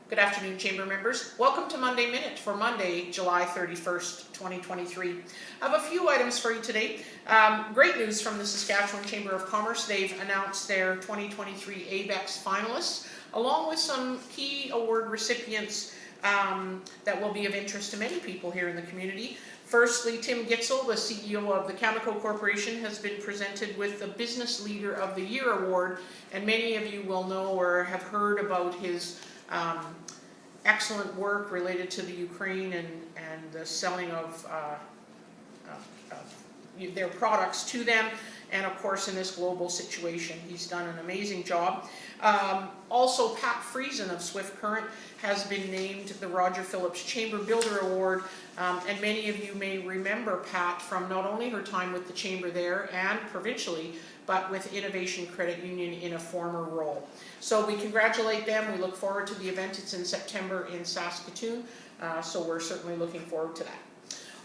Good afternoon, Chamber members. Welcome to Monday Minute for Monday, July 31st, 2023. I have a few items for you today. Great news from the Saskatchewan Chamber of Commerce. They've announced their 2023 ABEX finalists, along with some key award recipients that will be of interest to many people here in the community. Firstly, Tim Gitzel, the CEO of the Cameco Corporation, has been presented with the Business Leader of the Year award, and many of you will know or have heard about his excellent work related to the Ukraine and the selling of their products to them, and of course in this global situation he's done an amazing job. Also, Pat Friesen of Swift Current has been named the Roger Phillips Chamber Builder Award, and many of you may remember Pat from not only her time with the Chamber there and provincially, but with Innovation Credit Union in a former role. So we congratulate them. We look forward to the event. It's in September in Saskatoon, so we're certainly looking forward to that.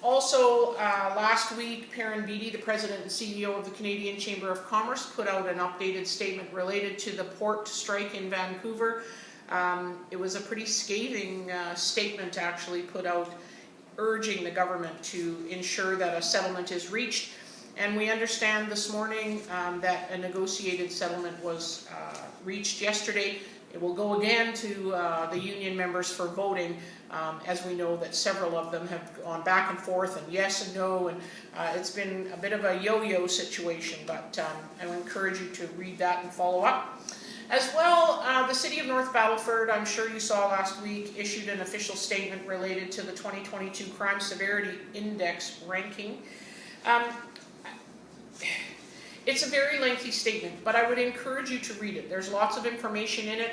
Also, last week, Perrin Beatty, the President and CEO of the Canadian Chamber of Commerce, put out an updated statement related to the port strike in Vancouver. It was a pretty scathing statement actually put out, urging the government to ensure that a settlement is reached. And we understand this morning that a negotiated settlement was reached yesterday. It will go again to the union members for voting, as we know that several of them have gone back and forth and yes and no, and it's been a bit of a yo-yo situation, but I would encourage you to read that and follow up. As well, the City of North Battleford, I'm sure you saw last week, issued an official statement related to the 2022 Crime Severity Index ranking. It's a very lengthy statement, but I would encourage you to read it. There's lots of information in it,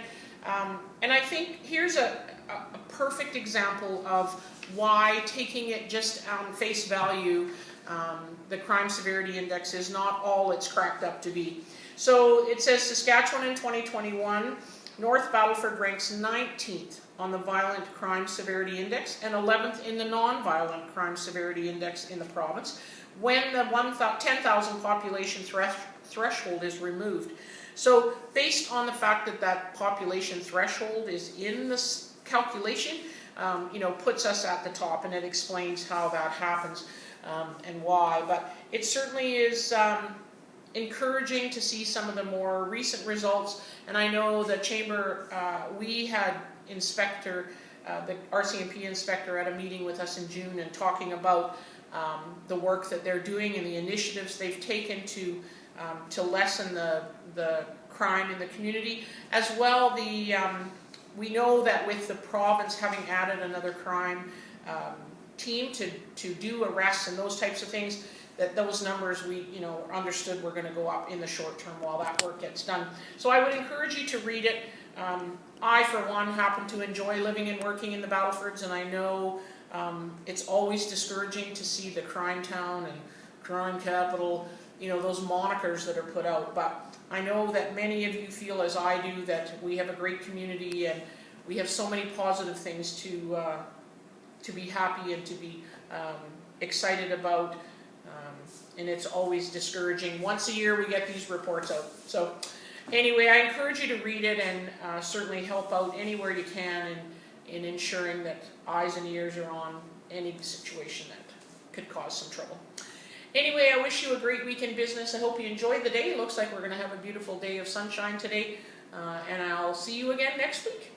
and I think here's a perfect example of why taking it just on face value, the Crime Severity Index is not all it's cracked up to be. So it says Saskatchewan in 2021, North Battleford ranks 19th on the Violent Crime Severity Index and 11th in the Non-Violent Crime Severity Index in the province, when the 10,000 population threshold is removed. So based on the fact that that population threshold is in this calculation, puts us at the top, and it explains how that happens and why. But it certainly is encouraging to see some of the more recent results, and I know the Chamber, we had the RCMP inspector at a meeting with us in June and talking about the work that they're doing and the initiatives they've taken to lessen the crime in the community. As well, we know that with the province having added another crime team to do arrests and those types of things, that those numbers we understood were going to go up in the short term while that work gets done. So I would encourage you to read it. I, for one, happen to enjoy living and working in the Battlefords, and I know it's always discouraging to see the crime town and crime capital, those monikers that are put out. But I know that many of you feel as I do that we have a great community and we have so many positive things to be happy and to be excited about. And it's always discouraging. Once a year we get these reports out. So anyway, I encourage you to read it and certainly help out anywhere you can in ensuring that eyes and ears are on any situation that could cause some trouble. Anyway, I wish you a great week in business. I hope you enjoyed the day. It looks like we're going to have a beautiful day of sunshine today, and I'll see you again next week.